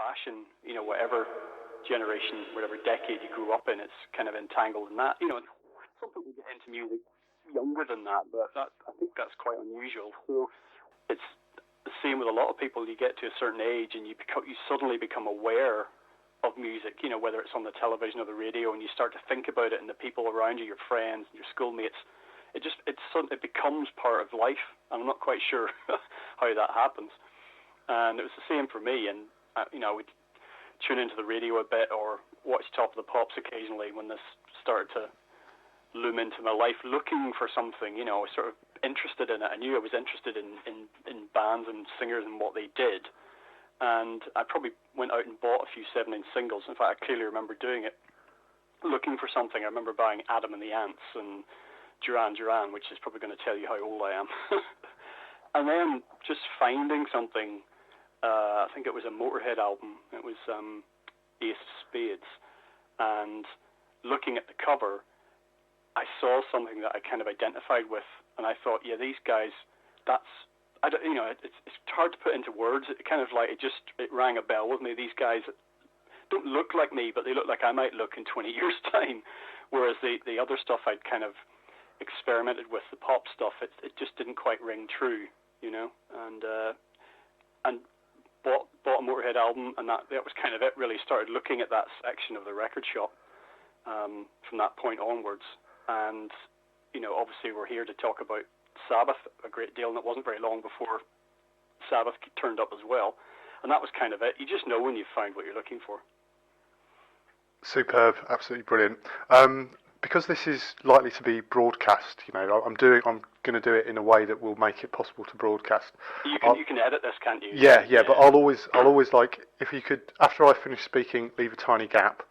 fashion, whatever generation, whatever decade you grew up in, it's kind of entangled in that. Some people get into music younger than that, but I think that's quite unusual. So it's the same with a lot of people. You get to a certain age and you suddenly become aware of music, whether it's on the television or the radio, and you start to think about it, and the people around you, your friends, your schoolmates, it becomes part of life. I'm not quite sure how that happens. And it was the same for me, and I would tune into the radio a bit or watch Top of the Pops occasionally when this started to loom into my life, looking for something. I was sort of interested in it. I knew I was interested in bands and singers and what they did. And I probably went out and bought a few 7-inch singles. In fact, I clearly remember doing it, looking for something. I remember buying Adam and the Ants and Duran Duran, which is probably going to tell you how old I am. And then just finding something. I think it was a Motorhead album. It was Ace of Spades. And looking at the cover, I saw something that I kind of identified with, and I thought, yeah, these guys, it's hard to put into words. It kind of like, it rang a bell with me. These guys don't look like me, but they look like I might look in 20 years' time. Whereas the other stuff I'd kind of experimented with, the pop stuff, it just didn't quite ring true, and bought a Motorhead album, and that was kind of it, really. Started looking at that section of the record shop from that point onwards. And, obviously we're here to talk about Sabbath a great deal, and it wasn't very long before Sabbath turned up as well. And that was kind of it. You just know when you've found what you're looking for. Superb, absolutely brilliant. Because this is likely to be broadcast, I'm going to do it in a way that will make it possible to broadcast. You can edit this, can't you? Yeah. But I'll always like, if you could, after I finish speaking, leave a tiny gap.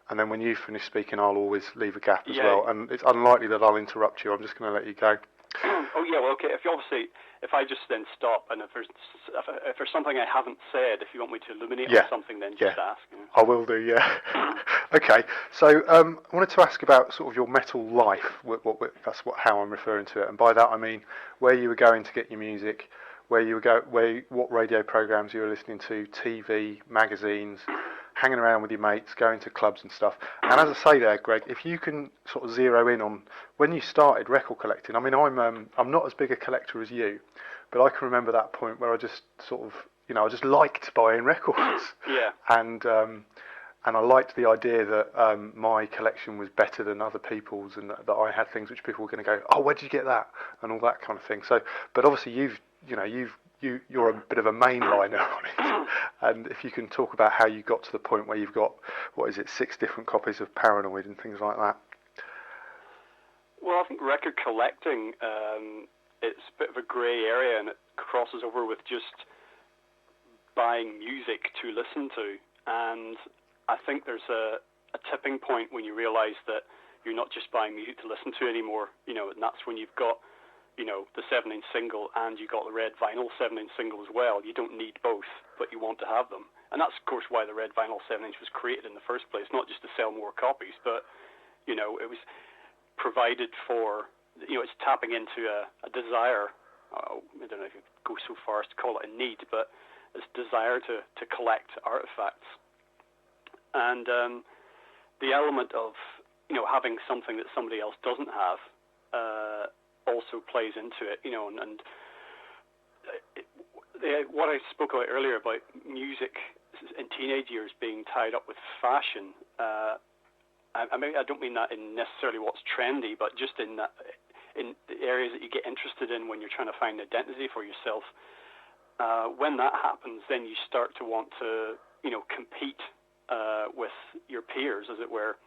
And then when you finish speaking, I'll always leave a gap as well. And it's unlikely that I'll interrupt you. I'm just going to let you go. Oh, yeah, well, okay. If I just then stop, and if there's something I haven't said, if you want me to illuminate on something, then just ask. I will do, yeah. Okay, so I wanted to ask about sort of your metal life. That's how I'm referring to it. And by that I mean where you were going to get your music, what radio programs you were listening to, TV, magazines, hanging around with your mates, going to clubs and stuff. And as I say there, Greg, if you can sort of zero in on when you started record collecting. I mean, I'm not as big a collector as you, but I can remember that point where I just sort of, I just liked buying records. Yeah. And I liked the idea that my collection was better than other people's, and that I had things which people were going to go, oh, where'd you get that, and all that kind of thing. So, but obviously you're a bit of a mainliner on it, and if you can talk about how you got to the point where you've got 6 different copies of Paranoid and things like that. Well, I think record collecting, it's a bit of a grey area, and it crosses over with just buying music to listen to. And I think there's a tipping point when you realise that you're not just buying music to listen to anymore, and that's when you've got the 7-inch single, and you got the red vinyl 7-inch single as well. You don't need both, but you want to have them. And that's, of course, why the red vinyl 7-inch was created in the first place, not just to sell more copies, but, it was provided for, it's tapping into a desire. I don't know if you go so far as to call it a need, but this desire to collect artifacts. And the element of, having something that somebody else doesn't have, also plays into it, and what I spoke about earlier about music in teenage years being tied up with fashion. I don't mean that in necessarily what's trendy, but just in the areas that you get interested in when you're trying to find identity for yourself. When that happens, then you start to want to, compete with your peers, as it were.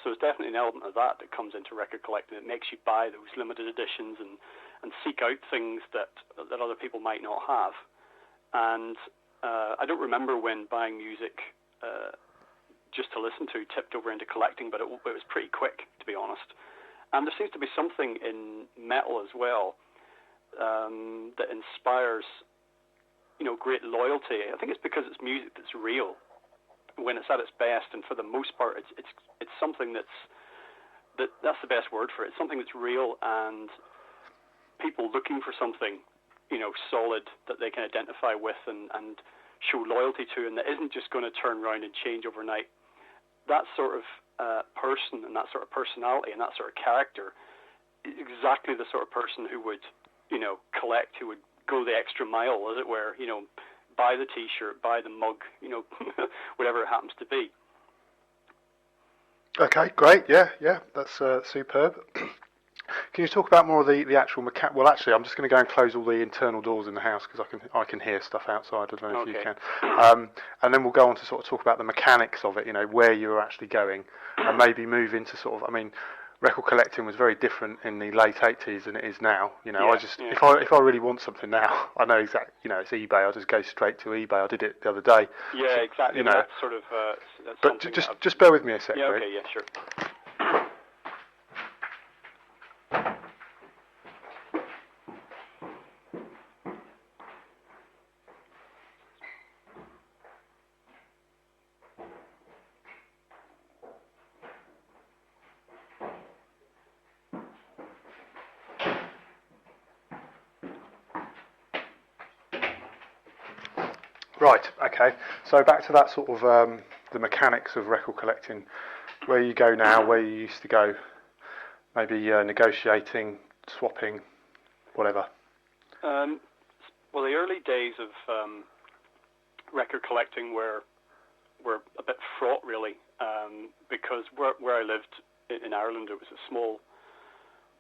So there's definitely an element of that comes into record collecting. It makes you buy those limited editions and seek out things that other people might not have. And I don't remember when buying music just to listen to tipped over into collecting, but it was pretty quick, to be honest. And there seems to be something in metal as well that inspires, great loyalty. I think it's because it's music that's real when it's at its best, and for the most part, it's something that's the best word for it. It's something that's real, and people looking for something, solid that they can identify with and show loyalty to, and that isn't just going to turn around and change overnight. That sort of person and that sort of personality and that sort of character is exactly the sort of person who would, collect, who would go the extra mile, as it were, buy the T-shirt, buy the mug, whatever it happens to be. Okay, great. Yeah, that's superb. Can you talk about more of the actual mechanic? Well, actually, I'm just going to go and close all the internal doors in the house because I can hear stuff outside. I don't know if you can. And then we'll go on to sort of talk about the mechanics of it. Where you're actually going, and maybe move into sort of. I mean, record collecting was very different in the late 80s than it is now. If I really want something now, I know exactly. It's eBay. I'll just go straight to eBay. I did it the other day. Yeah, exactly. That's sort of. That's but just bear with me a sec. Yeah. Okay. Yeah. Sure. Right, okay. So back to that sort of the mechanics of record collecting, where you go now, where you used to go, maybe negotiating, swapping, whatever. Well, the early days of record collecting were a bit fraught, really, because where I lived in Ireland, it was a small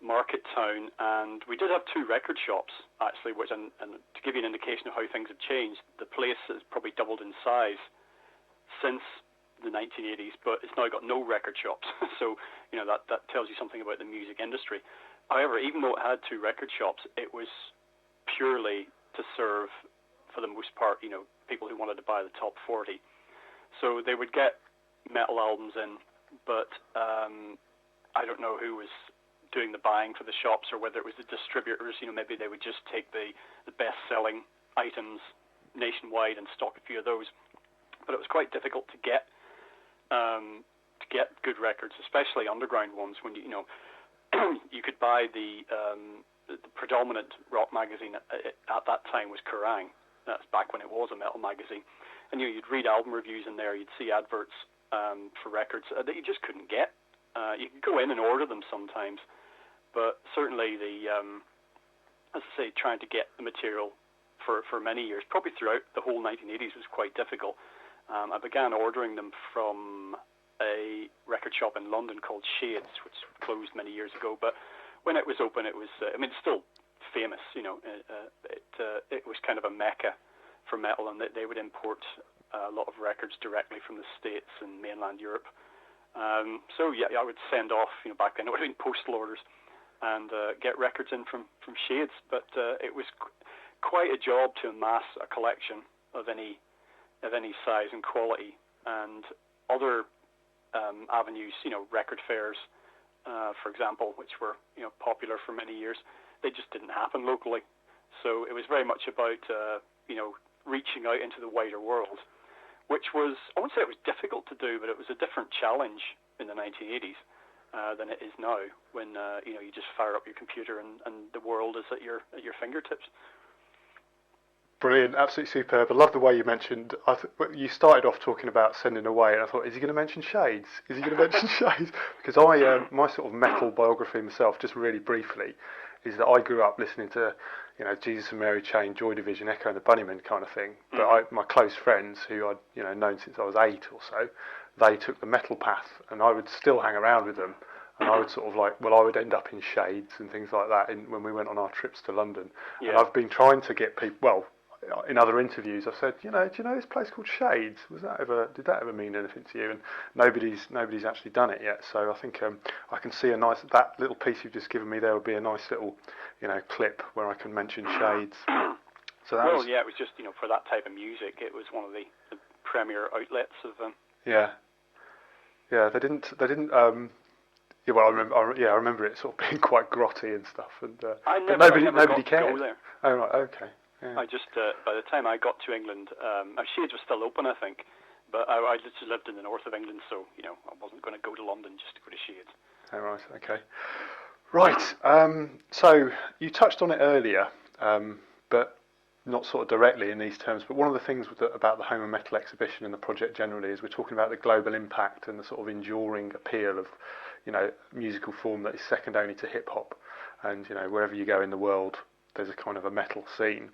market town, and we did have 2 record shops actually, which and to give you an indication of how things have changed, the place has probably doubled in size since the 1980s, but it's now got no record shops. So that tells you something about the music industry. However, even though it had 2 record shops, it was purely to serve, for the most part, people who wanted to buy the top 40. So they would get metal albums in, but I don't know who was doing the buying for the shops, or whether it was the distributors. Maybe they would just take the best-selling items nationwide and stock a few of those. But it was quite difficult to get good records, especially underground ones. When you could buy the predominant rock magazine at that time was Kerrang. That's back when it was a metal magazine, and you'd read album reviews in there. You'd see adverts for records that you just couldn't get. You could go in and order them sometimes. But certainly as I say, trying to get the material for many years, probably throughout the whole 1980s, was quite difficult. I began ordering them from a record shop in London called Shades, which closed many years ago. But when it was open, it was, it's still famous, it was kind of a mecca for metal, and they would import a lot of records directly from the States and mainland Europe. I would send off, back then it would have been postal orders, and get records in from Shades. But it was quite a job to amass a collection of any size and quality. And other avenues, record fairs, for example, which were popular for many years, they just didn't happen locally. So it was very much about reaching out into the wider world, which was, I wouldn't say it was difficult to do, but it was a different challenge in the 1980s. Than it is now, when you just fire up your computer and the world is at your fingertips. Brilliant, absolutely superb. I love the way you mentioned. You started off talking about sending away, and I thought, is he going to mention Shades? Is he going to mention Shades? Because my sort of metal biography myself, just really briefly, is that I grew up listening to Jesus and Mary Chain, Joy Division, Echo and the Bunnymen kind of thing. But my close friends, who I'd known since I was 8 or so, they took the metal path, and I would still hang around with them, and I would sort of I would end up in Shades and things like that when we went on our trips to London. Yeah. And I've been trying to get people, in other interviews I've said, do you know this place called Shades? Did that ever mean anything to you? And nobody's actually done it yet, so I think I can see that little piece you've just given me there would be a nice little, clip where I can mention Shades. So that it was just, for that type of music, it was one of the premier outlets of Yeah, they didn't. I remember it sort of being quite grotty and stuff, and but nobody cared. Go there. Oh right, okay. Yeah. I just by the time I got to England, Shades was still open, I think, but I just lived in the north of England, so I wasn't going to go to London just to go to Shades. Oh right, okay. Right. So you touched on it earlier, but not sort of directly in these terms, but one of the things about the Home of Metal exhibition and the project generally is we're talking about the global impact and the sort of enduring appeal of, musical form that is second only to hip hop. And, wherever you go in the world, there's a kind of a metal scene.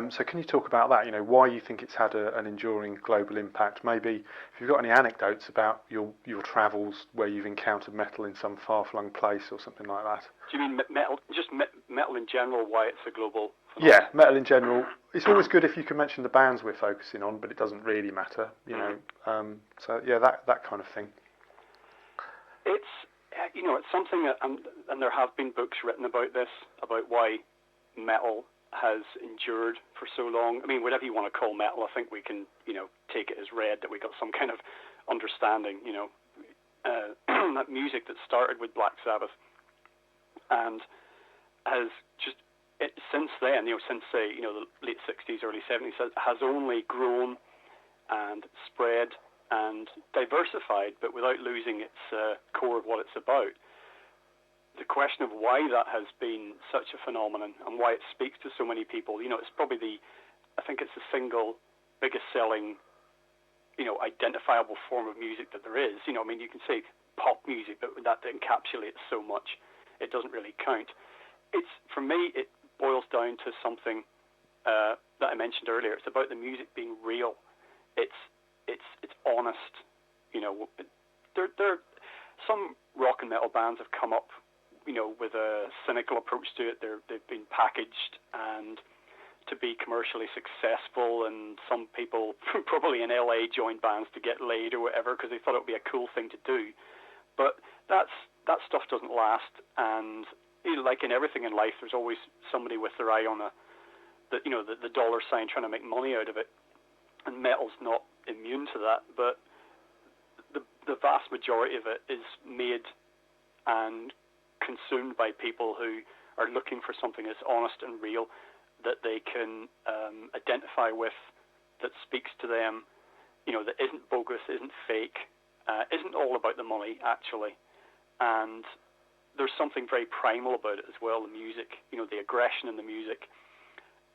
So can you talk about that, why you think it's had an enduring global impact? Maybe if you've got any anecdotes about your travels where you've encountered metal in some far-flung place or something like that. Do you mean metal, just metal in general, why it's a global phenomenon? Yeah, metal in general. It's always good if you can mention the bands we're focusing on, but it doesn't really matter, So, yeah, that kind of thing. It's, it's something that, and there have been books written about this, about why metal has endured for so long. I mean, whatever you want to call metal, I think we can, take it as read that we got some kind of understanding, that music that started with Black Sabbath and has just, since then, since, say, the late 60s, early 70s, has only grown and spread and diversified, but without losing its core of what it's about. The question of why that has been such a phenomenon and why it speaks to so many people, it's probably I think it's the single biggest selling, identifiable form of music that there is. You can say pop music, but that encapsulates so much, it doesn't really count. For me, it boils down to something that I mentioned earlier. It's about the music being real. It's honest. There some rock and metal bands have come up with a cynical approach to it. They've been packaged and to be commercially successful, and some people probably in LA joined bands to get laid or whatever because they thought it would be a cool thing to do. But that stuff doesn't last, and like in everything in life, there's always somebody with their eye on the dollar sign trying to make money out of it, and metal's not immune to that. But the vast majority of it is made and consumed by people who are looking for something that's honest and real, that they can identify with, that speaks to them, that isn't bogus, isn't fake, isn't all about the money, actually. And there's something very primal about it as well, the music, the aggression in the music,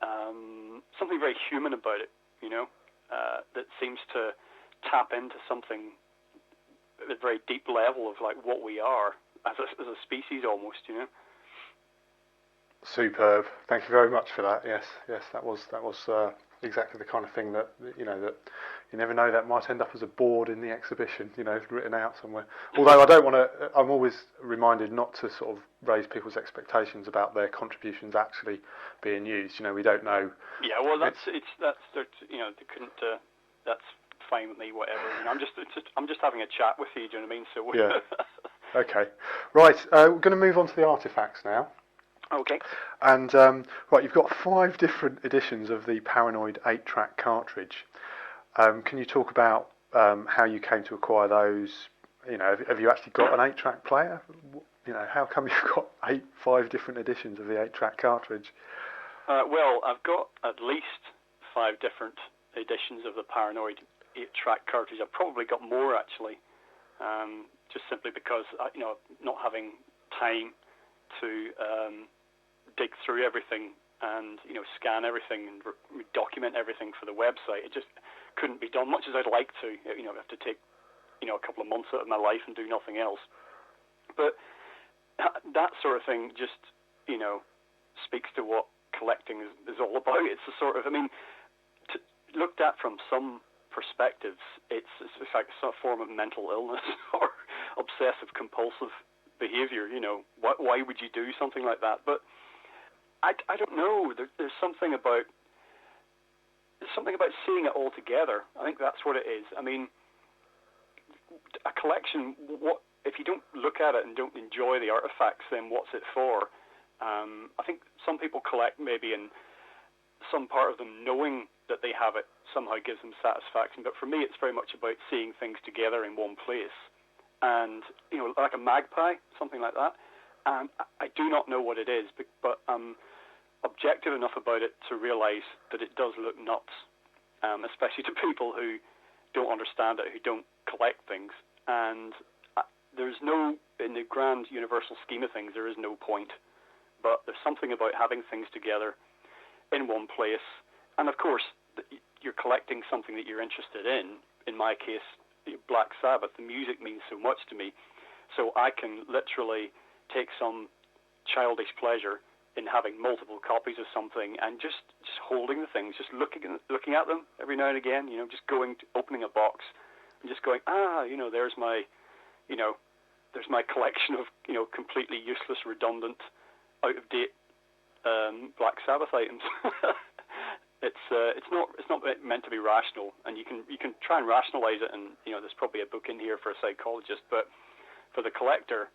something very human about it, that seems to tap into something at a very deep level of like what we are as a species almost, Superb. Thank you very much for that. Yes, that was exactly the kind of thing that that you never know, that might end up as a board in the exhibition, written out somewhere. Although I don't want to. I'm always reminded not to sort of raise people's expectations about their contributions actually being used. We don't know. Yeah, well, they couldn't. That's fine with me. Whatever. I'm just having a chat with you. Do you know what I mean? So yeah. Okay. Right. We're going to move on to the artifacts now. Okay. And right, you've got 5 different editions of the Paranoid 8-track cartridge. Can you talk about how you came to acquire those? Have you actually got an 8-track player? How come you've got 5 different editions of the 8-track cartridge? Well, I've got at least 5 different editions of the Paranoid 8-track cartridge. I've probably got more actually, just simply because not having time to dig through everything and scan everything and document everything for the website. It just couldn't be done, much as I'd like to. I have to take a couple of months out of my life and do nothing else. But that sort of thing just speaks to what collecting is all about. It's a sort of, looked at from some perspectives, it's like some form of mental illness or obsessive compulsive behavior. Why would you do something like that? But I don't know. There's something about seeing it all together. I think that's what it is. A collection. What if you don't look at it and don't enjoy the artifacts? Then what's it for? I think some people collect maybe in some part of them knowing that they have it somehow gives them satisfaction. But for me, it's very much about seeing things together in one place. And like a magpie, something like that. And I do not know what it is, but I'm objective enough about it to realize that it does look nuts, especially to people who don't understand it, who don't collect things. And there's no, in the grand universal scheme of things, there is no point. But there's something about having things together in one place. And of course, you're collecting something that you're interested in. In my case, Black Sabbath. The music means so much to me, so I can literally take some childish pleasure in having multiple copies of something and just holding the things, just looking at them every now and again. Just opening a box and just going, there's my, there's my collection of completely useless, redundant, out of date Black Sabbath items. It's not meant to be rational, and you can try and rationalize it, and there's probably a book in here for a psychologist, but for the collector,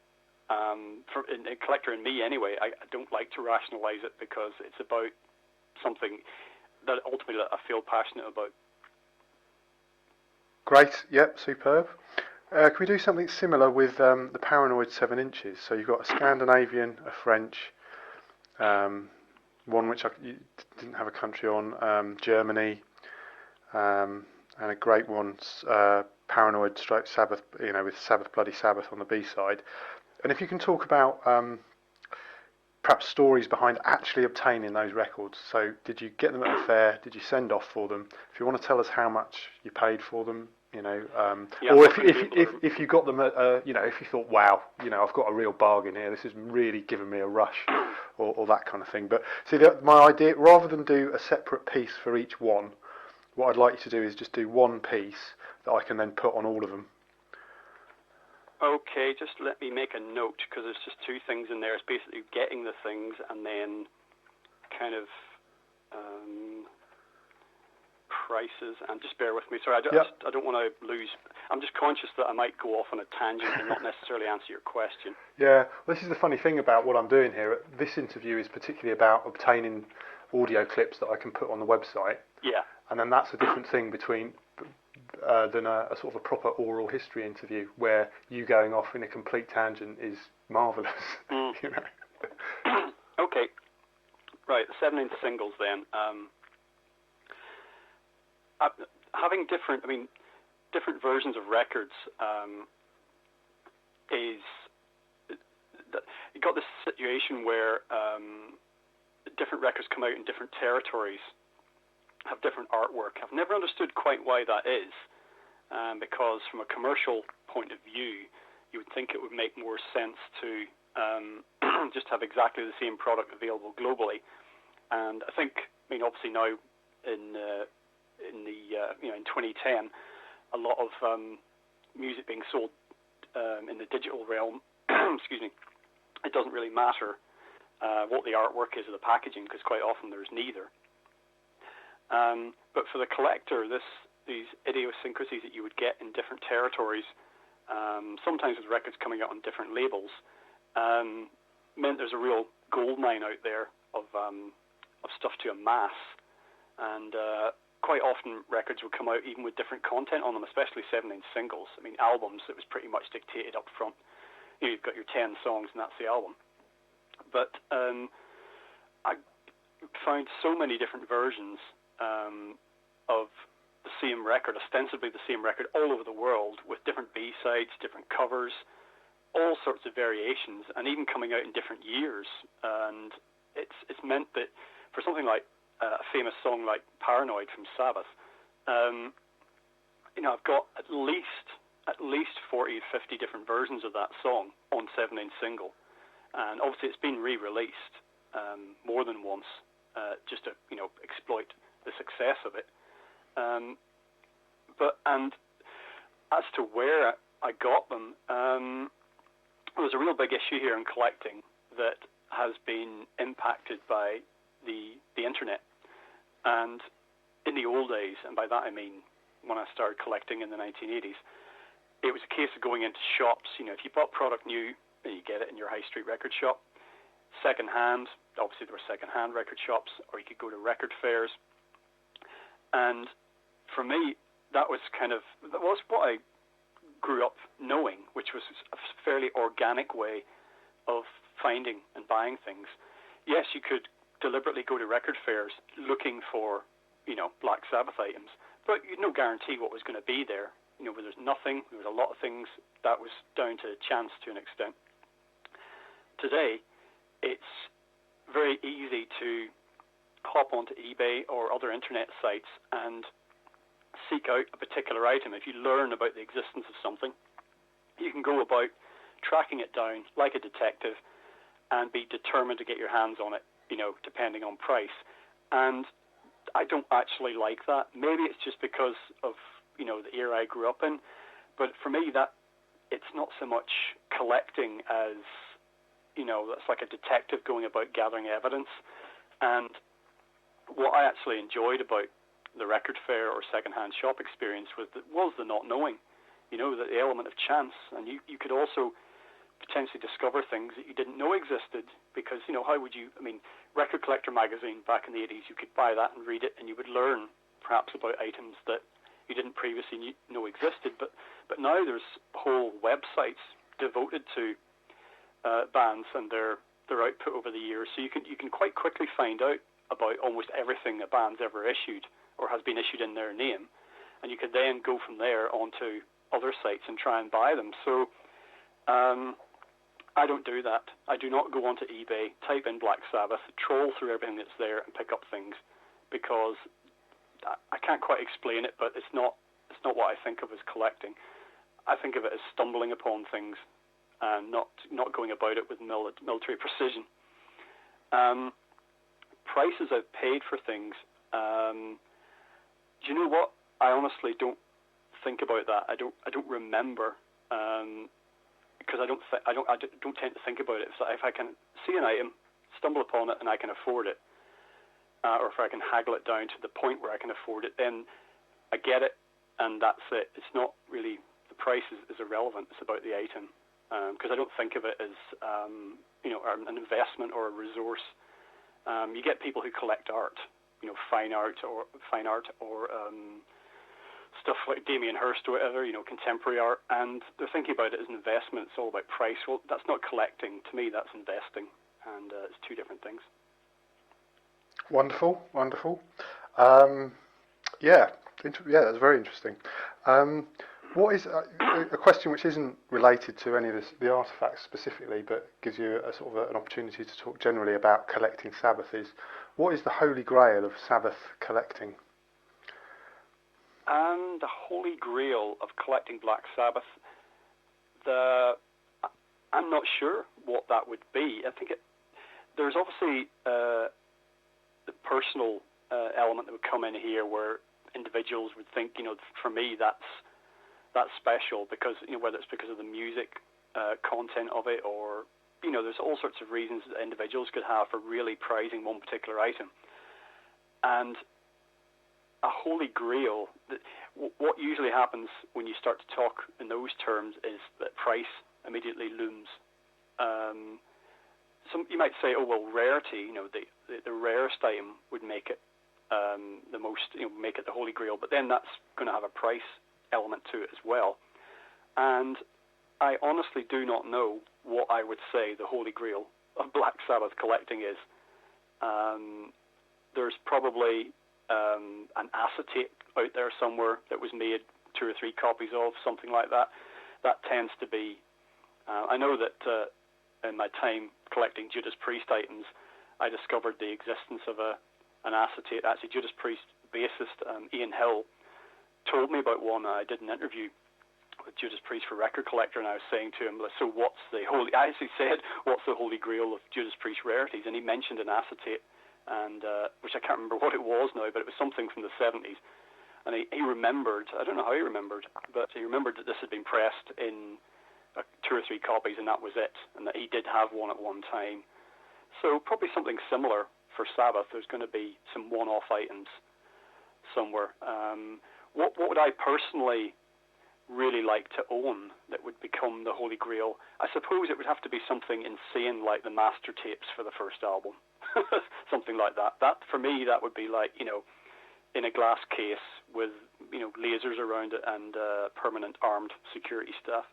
for a collector and me anyway, I don't like to rationalize it, because it's about something that ultimately I feel passionate about. Great, yep, superb. Can we do something similar with the Paranoid 7 inches? So you've got a Scandinavian, a French, one which you didn't have a country on, Germany, and a great one, Paranoid / Sabbath, with Sabbath Bloody Sabbath on the B-side. And if you can talk about perhaps stories behind actually obtaining those records. So did you get them at a fair? Did you send off for them? If you want to tell us how much you paid for them, or if you got them at, if you thought, wow, I've got a real bargain here. This has really given me a rush, or that kind of thing. But see, my idea, rather than do a separate piece for each one, what I'd like you to do is just do one piece that I can then put on all of them. Okay, just let me make a note, because there's just two things in there. It's basically getting the things and then kind of prices, and just bear with me. Sorry, I don't want to lose. I'm just conscious that I might go off on a tangent and not necessarily answer your question. Yeah, well, this is the funny thing about what I'm doing here. This interview is particularly about obtaining audio clips that I can put on the website. Yeah. And then that's a different thing between than a sort of a proper oral history interview, where you going off in a complete tangent is marvellous. Okay. Right, 7-inch singles then. Having different versions of records is you got this situation where different records come out in different territories, have different artwork. I've never understood quite why that is, because from a commercial point of view, you would think it would make more sense to just have exactly the same product available globally. And I think, obviously now in 2010, a lot of music being sold in the digital realm. Excuse me. It doesn't really matter what the artwork is or the packaging, because quite often there's neither. But for the collector, these idiosyncrasies that you would get in different territories, sometimes with records coming out on different labels, meant there's a real gold mine out there of stuff to amass. And quite often records would come out even with different content on them, especially 7-inch singles. Albums, it was pretty much dictated up front. You've got your 10 songs and that's the album. But I found so many different versions of the same record, ostensibly the same record, all over the world, with different B-sides, different covers, all sorts of variations, and even coming out in different years. And it's meant that for something like a famous song like Paranoid from Sabbath, I've got at least 40 to 50 different versions of that song on 7-inch single. And obviously it's been re-released more than once, just to exploit the success of it. And as to where I got them, there's a real big issue here in collecting that has been impacted by the internet. And in the old days, and by that I mean when I started collecting in the 1980s, it was a case of going into shops. If you bought product new, then you get it in your high street record shop. Second hand, obviously there were second hand record shops, or you could go to record fairs. And for me, that was what I grew up knowing, which was a fairly organic way of finding and buying things. Yes, you could deliberately go to record fairs looking for, Black Sabbath items, but you had no guarantee what was going to be there. Where there's nothing, there was a lot of things that was down to chance to an extent. Today, it's very easy to hop onto eBay or other internet sites and seek out a particular item, if you learn about the existence of something, you can go about tracking it down like a detective and be determined to get your hands on it, depending on price. And I don't actually like that. Maybe it's just because of, the era I grew up in, but for me that it's not so much collecting as, that's like a detective going about gathering evidence. And what I actually enjoyed about the record fair or second-hand shop experience was the not knowing, the element of chance. And you could also potentially discover things that you didn't know existed, because, how would you, Record Collector magazine back in the 80s, you could buy that and read it and you would learn perhaps about items that you didn't previously know existed. But now there's whole websites devoted to bands and their output over the years, so you can quite quickly find out about almost everything a band's ever issued or has been issued in their name, and you could then go from there onto other sites and try and buy them. So I don't do that. I do not go onto eBay, type in Black Sabbath, troll through everything that's there and pick up things, because I can't quite explain it, but it's not what I think of as collecting. I think of it as stumbling upon things and not going about it with military precision. Prices I've paid for things. Do you know what? I honestly don't think about that. I don't remember, because I don't tend to think about it. So if I can see an item, stumble upon it, and I can afford it, or if I can haggle it down to the point where I can afford it, then I get it, and that's it. It's not really, the price is irrelevant. It's about the item, because I don't think of it as an investment or a resource. You get people who collect art, fine art or stuff like Damien Hirst or whatever, contemporary art, and they're thinking about it as an investment. It's all about price. Well, that's not collecting. To me, that's investing, and it's two different things. Wonderful. That's very interesting. What is a question which isn't related to any of the artifacts specifically, but gives you a sort of an opportunity to talk generally about collecting Sabbath, is what is the holy grail of Sabbath collecting? And the holy grail of collecting Black Sabbath, I'm not sure what that would be. I think there's obviously the personal element that would come in here, where individuals would think, for me that's special, because whether it's because of the music content of it, or there's all sorts of reasons that individuals could have for really prizing one particular item. And a holy grail, what usually happens when you start to talk in those terms is that price immediately looms. You might say, oh well, rarity, the rarest item would make it the most, make it the holy grail, but then that's going to have a price element to it as well. And I honestly do not know what I would say the holy grail of Black Sabbath collecting is. There's probably an acetate out there somewhere that was made 2 or 3 copies of, something like that. That tends to be, I know that in my time collecting Judas Priest items, I discovered the existence of an acetate. Actually, Judas Priest bassist Ian Hill told me about one. I did an interview with Judas Priest for Record Collector, and I was saying to him, so what's the holy, I actually said, what's the holy grail of Judas Priest rarities? And he mentioned an acetate, and which I can't remember what it was now, but it was something from the 70s. And he remembered, I don't know how he remembered, but he remembered that this had been pressed in 2 or 3 copies, and that was it, and that he did have one at one time. So probably something similar for Sabbath. There's going to be some one-off items somewhere. What would I personally really like to own that would become the holy grail? I suppose it would have to be something insane like the master tapes for the first album. Something like that. That, for me, that would be like, in a glass case with, lasers around it and permanent armed security staff.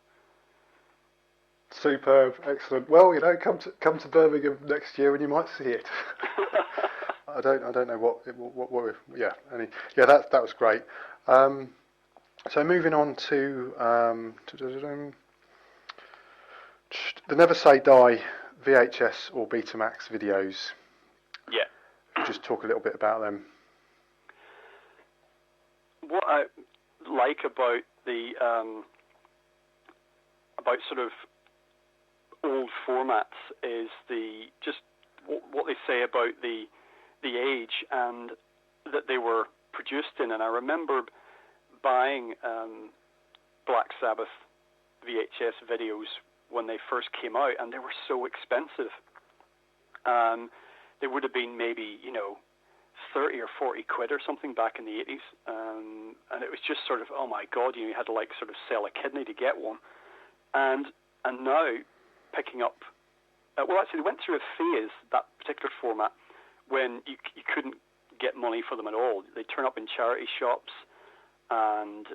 Superb, excellent. Well, come to Birmingham next year and you might see it. I don't know what that was great. So moving on to the Never Say Die VHS or Betamax videos. Yeah. just talk a little bit about them. What I like about the about sort of old formats is just what they say about the age and that they were produced in. And I remember buying Black Sabbath VHS videos when they first came out, and they were so expensive. They would have been maybe 30 or 40 quid or something back in the 80s, and it was just sort of, oh my god, you had to like sort of sell a kidney to get one. And now picking up, well, actually they went through a phase, that particular format, when you couldn't get money for them at all. They turn up in charity shops and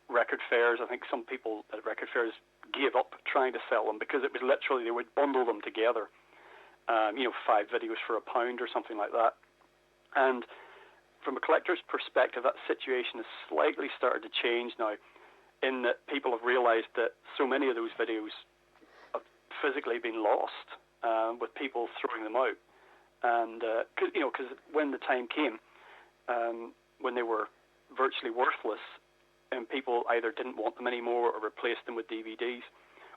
record fairs. I think some people at record fairs gave up trying to sell them because it was literally they would bundle them together, 5 videos for £1 or something like that. And from a collector's perspective, that situation has slightly started to change now, in that people have realized that so many of those videos have physically been lost with people throwing them out. And because when the time came when they were virtually worthless, and people either didn't want them anymore or replaced them with DVDs,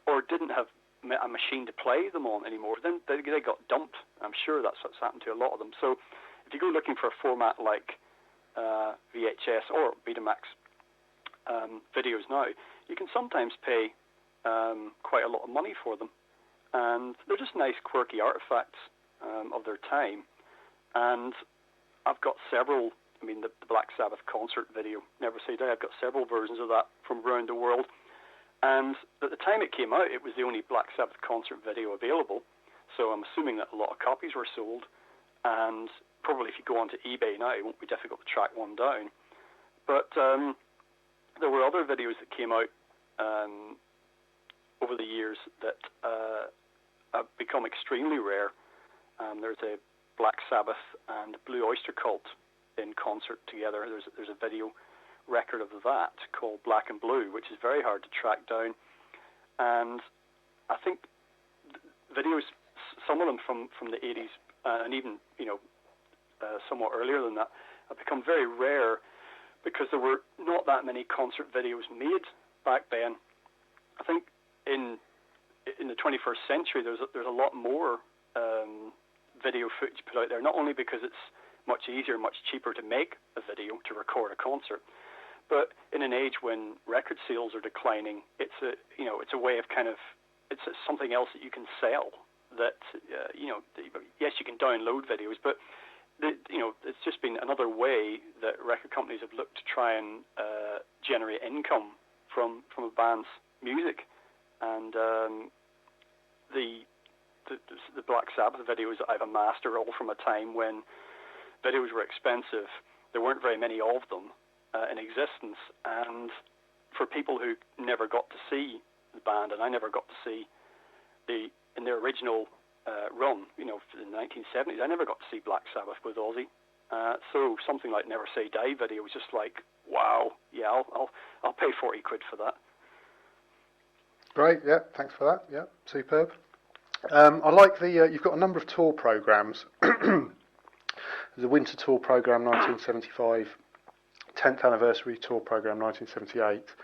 or didn't have a machine to play them on anymore, then they got dumped. I'm sure that's what's happened to a lot of them. So if you go looking for a format like VHS or Betamax videos now, you can sometimes pay quite a lot of money for them. And they're just nice, quirky artifacts of their time. And I've got several, the Black Sabbath concert video, Never Say Die, I've got several versions of that from around the world. And at the time it came out, it was the only Black Sabbath concert video available. So I'm assuming that a lot of copies were sold. And probably if you go onto eBay now, it won't be difficult to track one down. But there were other videos that came out over the years that have become extremely rare. There's a Black Sabbath and Blue Oyster Cult in concert together. There's a video record of that called Black and Blue, which is very hard to track down. And I think videos, some of them from the 80s and even somewhat earlier than that, have become very rare because there were not that many concert videos made back then. I think in the 21st century there's a lot more video footage put out there, not only because it's much easier, much cheaper to make a video, to record a concert, but in an age when record sales are declining, it's a way of it's something else that you can sell. That yes, you can download videos, but it's just been another way that record companies have looked to try and generate income from a band's music. And the Black Sabbath videos that I've amassed are all from a time when videos were expensive. There weren't very many of them in existence, and for people who never got to see the band, and I never got to see in their original run, in the 1970s, I never got to see Black Sabbath with Ozzy. So something like Never Say Die video was just like, wow, yeah, I'll pay 40 quid for that. Great, yeah, thanks for that. Yeah, superb. I like you've got a number of tour programs. There's a winter tour program 1975, 10th anniversary tour program 1978,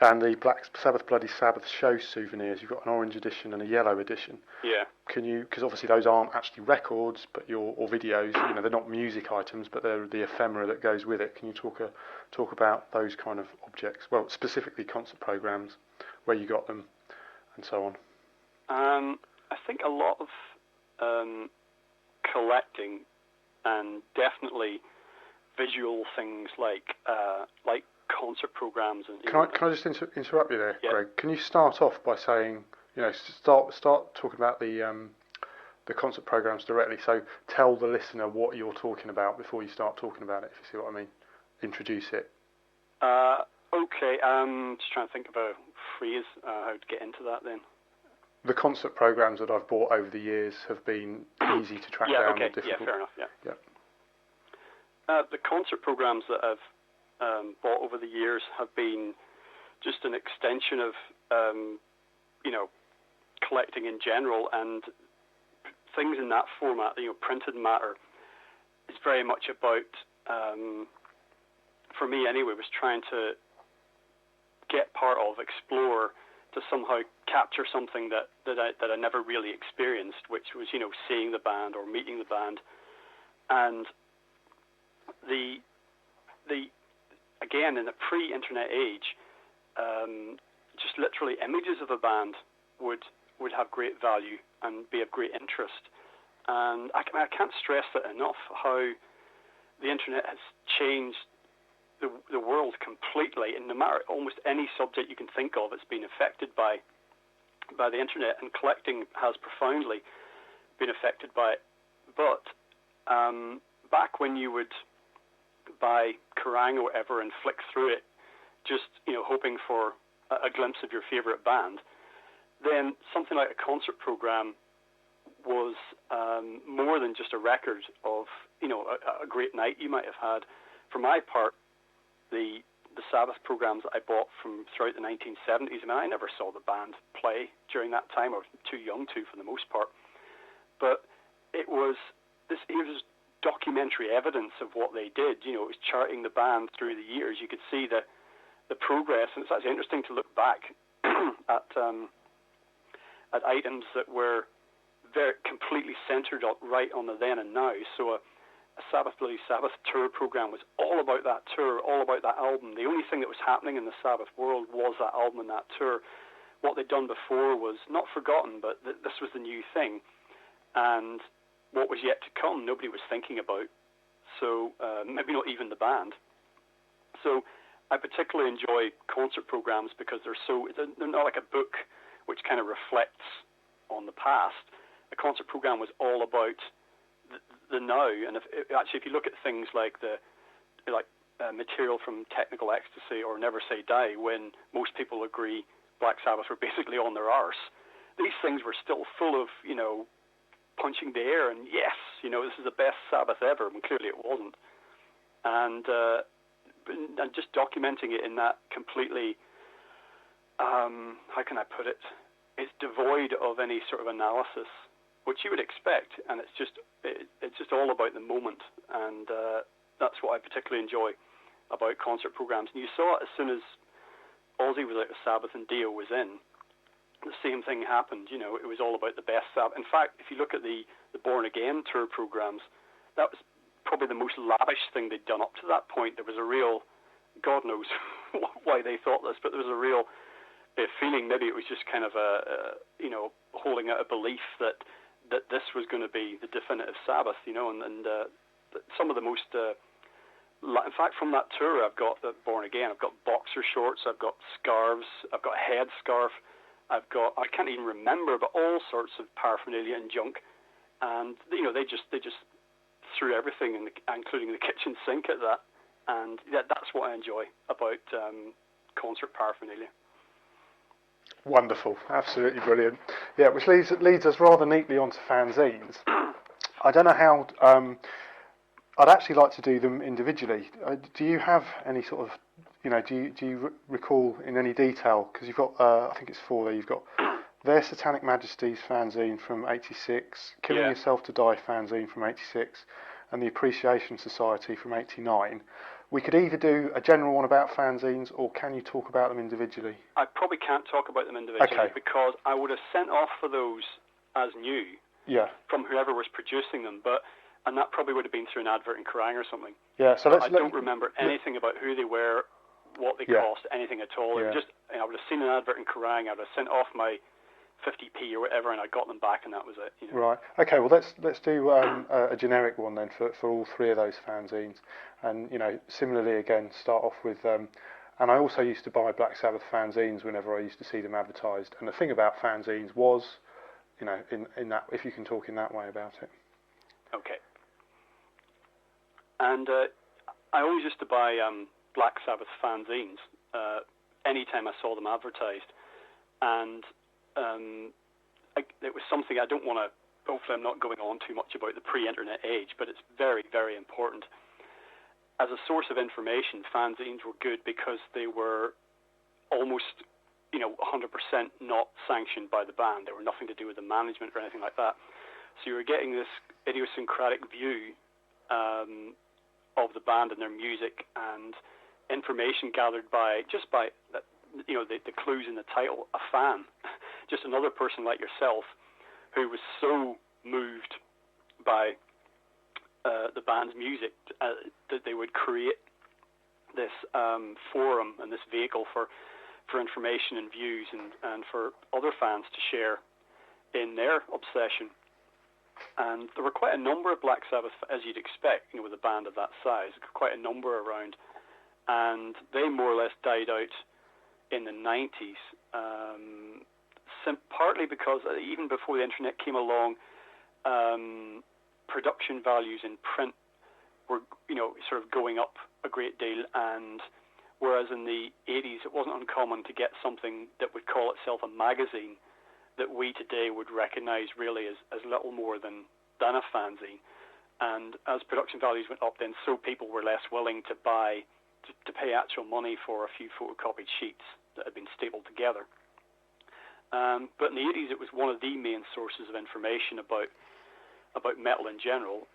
and the Black Sabbath Bloody Sabbath show souvenirs. You've got an orange edition and a yellow edition. Yeah. Can you? Because obviously those aren't actually records, but or videos. They're not music items, but they're the ephemera that goes with it. Can you talk about those kind of objects? Well, specifically concert programs, where you got them, and so on. I think a lot of collecting, and definitely visual things like concert programs. And can I just interrupt you there, yeah. Greg? Can you start off by saying, start talking about the concert programs directly? So tell the listener what you're talking about before you start talking about it, if you see what I mean. Introduce it. Okay. Just trying to think of a phrase how to get into that then. The concert programs that I've bought over the years have been easy to track down. Okay. Or difficult. Yeah, fair enough. Yeah. Yeah. The concert programs that I've bought over the years have been just an extension of collecting in general, and things in that format, printed matter, is very much about, for me anyway, was trying to get part of, explore, to somehow capture something that I never really experienced, which was, seeing the band or meeting the band. And again, in the pre-internet age, just literally images of a band would have great value and be of great interest. And I can't stress that enough, how the internet has changed the world completely, and no matter almost any subject you can think of, it's been affected by the internet, and collecting has profoundly been affected by it. But back when you would buy Kerrang or whatever and flick through it, just hoping for a glimpse of your favorite band, then something like a concert program was more than just a record of a great night you might have had. For my part, the Sabbath programs that I bought from throughout the 1970s, I never saw the band play during that time. I was too young to, for the most part. But it was documentary evidence of what they did. It was charting the band through the years. You could see the progress, and it's actually interesting to look back at items that were very completely centered right on the then and now. So a Sabbath Bloody Sabbath tour program was all about that tour, all about that album. The only thing that was happening in the Sabbath world was that album and that tour. What they'd done before was not forgotten, but this was the new thing. And what was yet to come, nobody was thinking about. So maybe not even the band. So I particularly enjoy concert programs because they're not like a book which kind of reflects on the past. A concert program was all about the now, and if you look at things like material from Technical Ecstasy or Never Say Die, when most people agree Black Sabbath were basically on their arse, these things were still full of punching the air and yes, this is the best Sabbath ever, when clearly it wasn't. And just documenting it in that completely, how can I put it? It's devoid of any sort of analysis, which you would expect, and it's just all about the moment, and that's what I particularly enjoy about concert programs. And you saw it as soon as Ozzy was out of Sabbath and Dio was in. The same thing happened. It was all about the best Sabbath. In fact, if you look at the Born Again tour programs, that was probably the most lavish thing they'd done up to that point. There was a real, God knows why they thought this, but there was a real feeling, maybe it was just kind of holding out a belief that this was going to be the definitive Sabbath, and some of the most, in fact, from that tour, I've got Born Again, I've got boxer shorts, I've got scarves, I've got a headscarf, I can't even remember, but all sorts of paraphernalia and junk, and they just threw everything, including the kitchen sink, at that, and that's what I enjoy about concert paraphernalia. Wonderful, absolutely brilliant. Yeah, which leads us rather neatly onto fanzines. I don't know how. I'd actually like to do them individually. Do you have any sort of, do you recall in any detail? Because you've got, I think it's 4 there. You've got Their Satanic Majesties fanzine from '86, Killing Yourself to Die fanzine from '86, and the Appreciation Society from '89. We could either do a general one about fanzines, or can you talk about them individually? I probably can't talk about them individually, because I would have sent off for those as new from whoever was producing them, and that probably would have been through an advert in Kerrang or something. Yeah, so I don't remember anything about who they were, what they cost, anything at all. It was just, I would have seen an advert in Kerrang, I would have sent off my 50p or whatever, and I got them back, and that was it. Right. Okay. Well, let's do a generic one then for all 3 of those fanzines, and similarly again start off with. And I also used to buy Black Sabbath fanzines whenever I used to see them advertised. And the thing about fanzines was, in that, if you can talk in that way about it. Okay. And I always used to buy Black Sabbath fanzines anytime I saw them advertised, and it was something I don't want to, hopefully I'm not going on too much about the pre-internet age, but it's very, very important. As a source of information, fanzines were good because they were almost, 100% not sanctioned by the band. They were nothing to do with the management or anything like that. So you were getting this idiosyncratic view of the band and their music, and information gathered by the clues in the title. A fan, just another person like yourself, who was so moved by the band's music that they would create this forum and this vehicle for information and views and for other fans to share in their obsession. And there were quite a number of Black Sabbath, as you'd expect, with a band of that size, quite a number around. And they more or less died out in the 90s, partly because even before the internet came along, production values in print were, sort of going up a great deal. And whereas in the 80s it wasn't uncommon to get something that would call itself a magazine that we today would recognize really as little more than a fanzine. And as production values went up, then so people were less willing to pay actual money for a few photocopied sheets that had been stapled together. But in the 80s, it was one of the main sources of information about metal in general.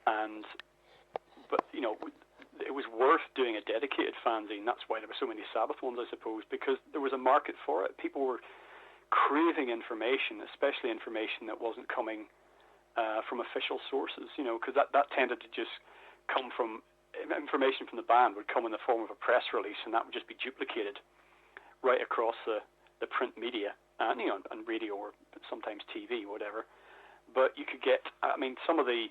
But it was worth doing a dedicated fanzine. That's why there were so many Sabbath ones, I suppose, because there was a market for it. People were craving information, especially information that wasn't coming from official sources, because that tended to just come from information from the band would come in the form of a press release, and that would just be duplicated right across the print media and and radio or sometimes TV, whatever. But you could get, some of the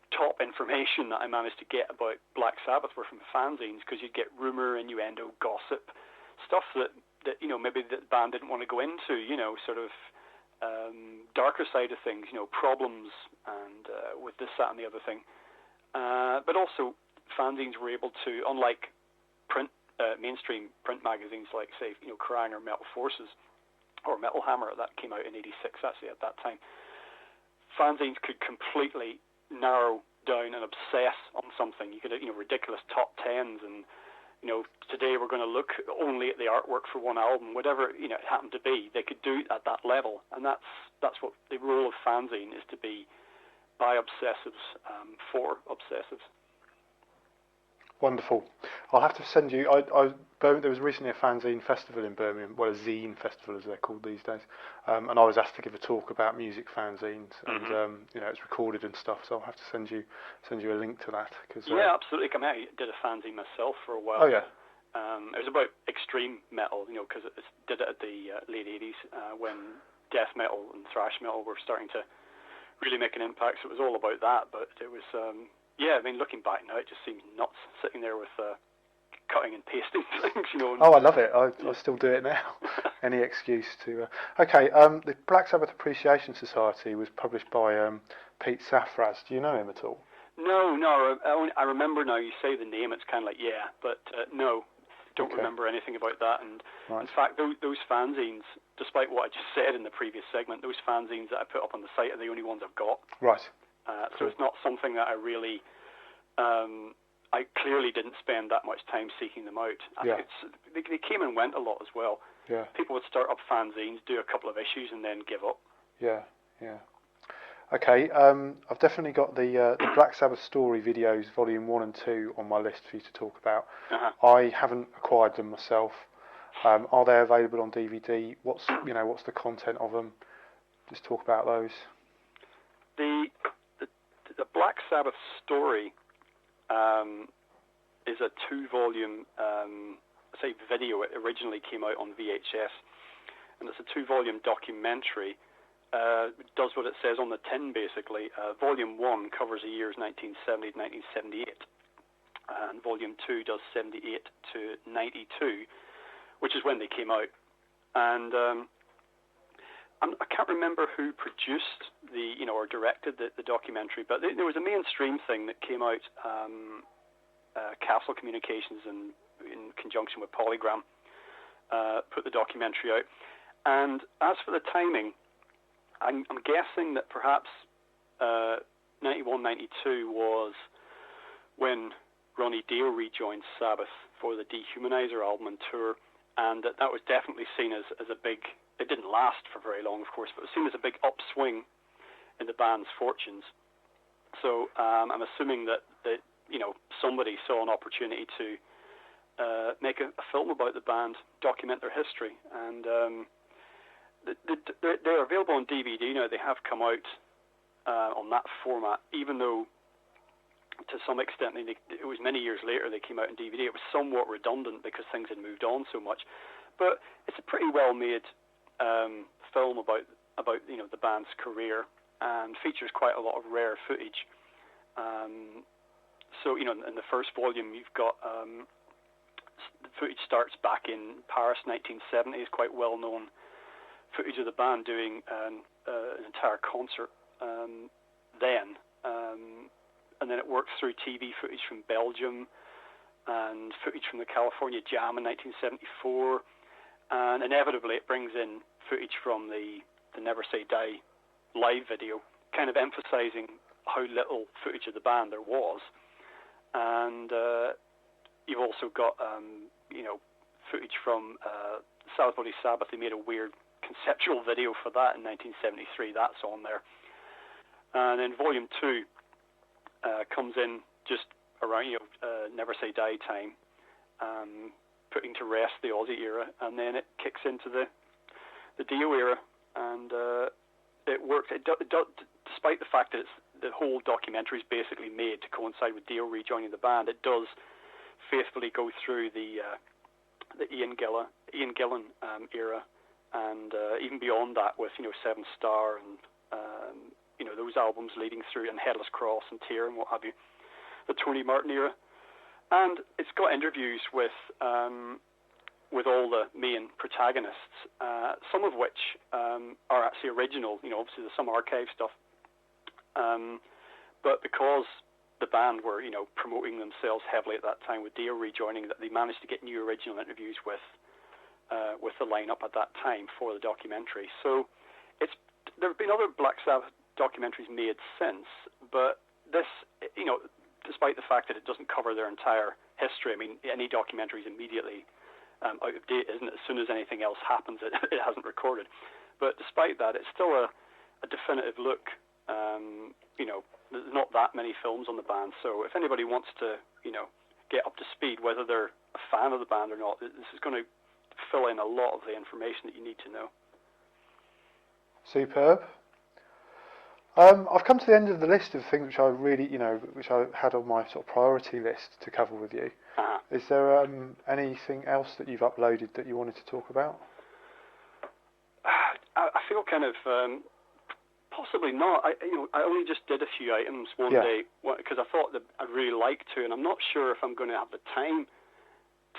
top information that I managed to get about Black Sabbath were from fanzines, because you'd get rumor, innuendo, gossip, stuff that maybe the band didn't want to go into, sort of darker side of things, problems and with this, that, and the other thing. But also, fanzines were able to, unlike print, mainstream print magazines like, say, Kerrang or Metal Forces or Metal Hammer that came out in '86, actually at that time. Fanzines could completely narrow down and obsess on something. You could have, ridiculous top tens, and today we're going to look only at the artwork for one album, whatever it happened to be. They could do it at that level, and that's what the role of fanzine is, to be by obsessives for obsessives. Wonderful. I'll have to send you. There was recently a fanzine festival in Birmingham, well, a zine festival as they're called these days, and I was asked to give a talk about music fanzines, and it's recorded and stuff. So I'll have to send you a link to that. Yeah, absolutely. I did a fanzine myself for a while. Oh yeah. It was about extreme metal, because it did it at the late '80s when death metal and thrash metal were starting to really make an impact. So it was all about that. But it was, looking back now, it just seems nuts sitting there with cutting and pasting things, Oh, I love it. I still do it now. Any excuse to. Okay. The Black Sabbath Appreciation Society was published by Pete Safraz. Do you know him at all? No. I remember now. You say the name, it's kind of like but no. Don't remember anything about that. And right. In fact, those fanzines, despite what I just said in the previous segment, those fanzines that I put up on the site are the only ones I've got. Right. So it's not something that I really, I clearly didn't spend that much time seeking them out. I think they came and went a lot as well. Yeah. People would start up fanzines, do a couple of issues, and then give up. Yeah. Okay, I've definitely got the Black Sabbath story videos, volume 1 and 2, on my list for you to talk about. Uh-huh. I haven't acquired them myself. Are they available on DVD? What's the content of them? Just talk about those. The Black Sabbath story is a 2-volume, video. It originally came out on VHS, and it's a 2-volume documentary. It does what it says on the tin, basically. Volume 1 covers the years 1970 to 1978, and Volume 2 does 78 to 92, which is when they came out. And I can't remember who produced or directed the documentary, but there was a mainstream thing that came out, Castle Communications, in conjunction with Polygram, put the documentary out. And as for the timing, I'm guessing that perhaps 91, 92 was when Ronnie Dio rejoined Sabbath for the Dehumanizer album and tour, and that was definitely seen as a big, it didn't last for very long, of course, but it was seen as a big upswing in the band's fortunes. So I'm assuming that somebody saw an opportunity to make a film about the band, document their history, and they're available on DVD now. They have come out on that format, even though to some extent it was many years later they came out in DVD. It was somewhat redundant because things had moved on so much, but it's a pretty well made film about the band's career, and features quite a lot of rare footage. So in the first volume you've got the footage starts back in Paris, 1970s, quite well known footage of the band doing an entire concert then. And then it works through TV footage from Belgium and footage from the California Jam in 1974. And inevitably it brings in footage from the Never Say Die live video, kind of emphasizing how little footage of the band there was. And you've also got, footage from SABBATH. They made a weird conceptual video for that in 1973. That's on there. And then Volume 2 comes in just around Never Say Die time, putting to rest the Aussie era, and then it kicks into the Dio era, and it works. Despite the fact that the whole documentary is basically made to coincide with Dio rejoining the band, it does faithfully go through the Ian Gillan era, and even beyond that with Seven Star and those albums leading through, and Headless Cross and Tear and what have you, the Tony Martin era. And it's got interviews with all the main protagonists, some of which are actually original. Obviously there's some archive stuff, but because the band were promoting themselves heavily at that time with Dio rejoining, that they managed to get new original interviews with the lineup at that time for the documentary. So there have been other Black Sabbath documentaries made since, but this, despite the fact that it doesn't cover their entire history, I mean, any documentary is immediately out of date, isn't it? As soon as anything else happens, it hasn't recorded. But despite that, it's still a definitive look. There's not that many films on the band, so if anybody wants to, get up to speed, whether they're a fan of the band or not, this is going to fill in a lot of the information that you need to know. Superb. I've come to the end of the list of things which I really, which I had on my sort of priority list to cover with you. Uh-huh. Is there anything else that you've uploaded that you wanted to talk about? I feel kind of possibly not. I only just did a few items one day because I thought that I'd really like to, and I'm not sure if I'm going to have the time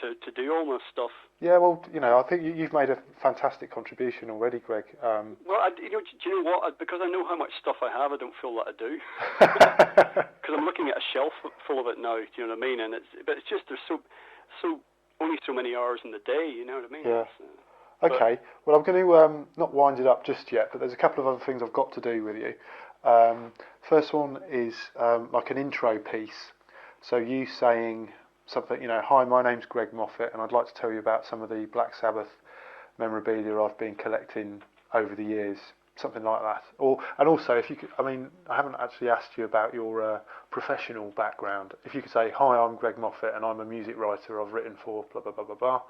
to do all this stuff. Yeah, well, I think you've made a fantastic contribution already, Greg. Well, do you know what? Because I know how much stuff I have, I don't feel that I do. Because I'm looking at a shelf full of it now. Do you know what I mean? And it's just there's so only so many hours in the day. You know what I mean? Yeah. Okay. Well, I'm going to not wind it up just yet, but there's a couple of other things I've got to do with you. First one is like an intro piece. So you saying something, hi, my name's Greg MOFFITT, and I'd like to tell you about some of the Black Sabbath memorabilia I've been collecting over the years, something like that. And also, if you could, I haven't actually asked you about your professional background. If you could say, hi, I'm Greg MOFFITT, and I'm a music writer. I've written for blah blah blah blah blah,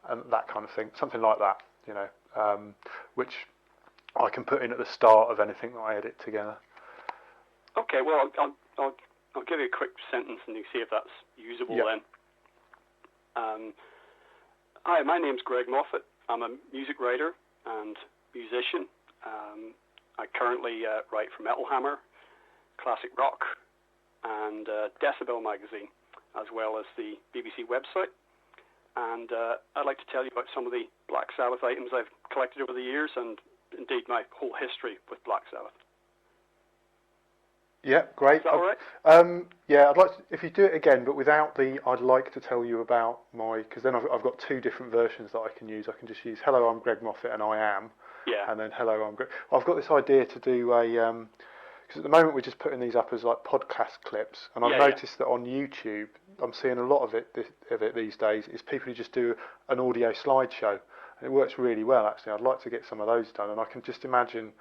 and that kind of thing, something like that, which I can put in at the start of anything that I edit together. Okay, well, I'll give you a quick sentence and you see if that's usable then. Hi, my name's Greg MOFFITT. I'm a music writer and musician. I currently write for Metal Hammer, Classic Rock, and Decibel magazine, as well as the BBC website. And I'd like to tell you about some of the Black Sabbath items I've collected over the years, and indeed my whole history with Black Sabbath. Yeah, great. Is that all right? Yeah, I'd like to, if you do it again, but without the I'd like to tell you about my, because then I've got two different versions that I can use. I can just use hello, I'm Greg MOFFITT and I am. Yeah. And then hello, I'm Greg. I've got this idea to do a, because at the moment we're just putting these up as like podcast clips, and I've noticed that on YouTube, I'm seeing a lot of it these days, is people who just do an audio slideshow. And it works really well, actually. I'd like to get some of those done, and I can just imagine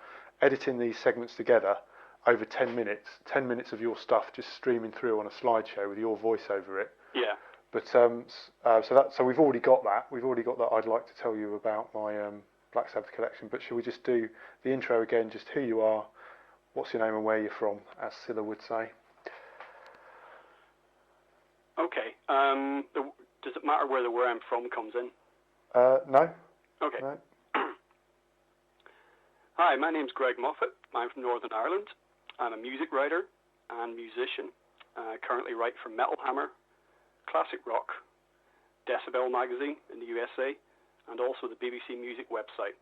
editing these segments together over 10 minutes of your stuff just streaming through on a slideshow with your voice over it. Yeah. But so we've already got that. We've already got that. I'd like to tell you about my Black Sabbath collection. But shall we just do the intro again? Just who you are, what's your name, and where you're from, as Scylla would say. Okay. Does it matter where the "where I'm from" comes in? No. Okay. No. Hi, my name's Greg Moffitt. I'm from Northern Ireland. I'm a music writer and musician. I currently write for Metal Hammer, Classic Rock, Decibel magazine in the USA, and also the BBC Music website.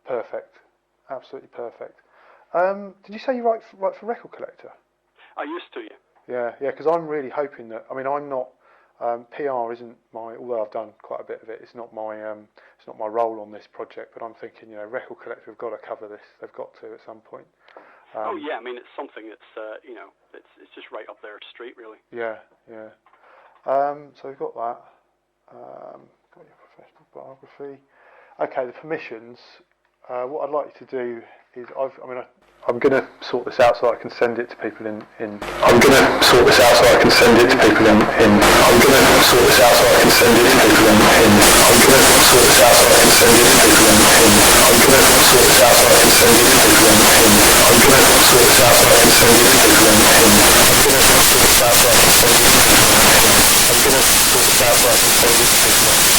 Perfect. Absolutely perfect. Did you say you write for Record Collector? I used to, yeah. Yeah, because I'm really hoping that. I mean, I'm not. PR isn't my. Although I've done quite a bit of it, it's not my role on this project. But I'm thinking, Record Collector have got to cover this. They've got to at some point. Oh yeah, I mean it's something that's it's just right up their street, really. Yeah. So we've got that. Got your professional biography. Okay, the permissions. What I'd like you to do is I'm going to sort this out so I can send it to people in. I'm going to sort this out so I can send it to people in. I'm going to sort this out so I can send it to people in. I'm going to sort this out so I can send it to people in. I'm going to sort this out so I can send it to people in. I'm going to sort this out so I can send it to people in. I'm going to sort this out so I can send it to people in. I'm going to sort this out so I can send it to people in.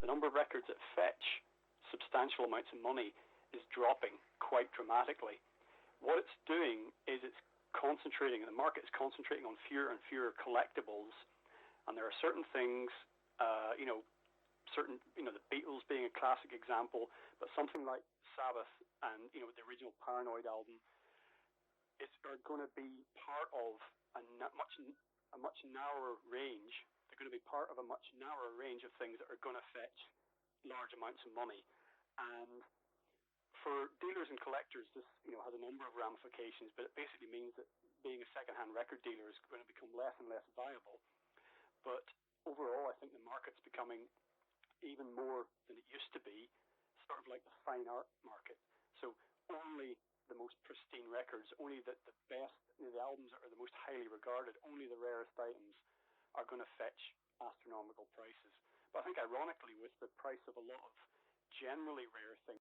The number of records that fetch substantial amounts of money is dropping quite dramatically. What it's doing is it's concentrating, the market is concentrating on fewer and fewer collectibles, and there are certain things, the Beatles being a classic example, but something like Sabbath and the original Paranoid album are going to be part of a much narrower range. They're going to be part of a much narrower range of things that are going to fetch large amounts of money. And for dealers and collectors, this has a number of ramifications, but it basically means that being a second-hand record dealer is going to become less and less viable. But overall, I think the market's becoming even more than it used to be, sort of like the fine art market. So only the most most pristine records, only the best, the albums that are the most highly regarded, only the rarest items are going to fetch astronomical prices. But I think ironically, with the price of a lot of generally rare things,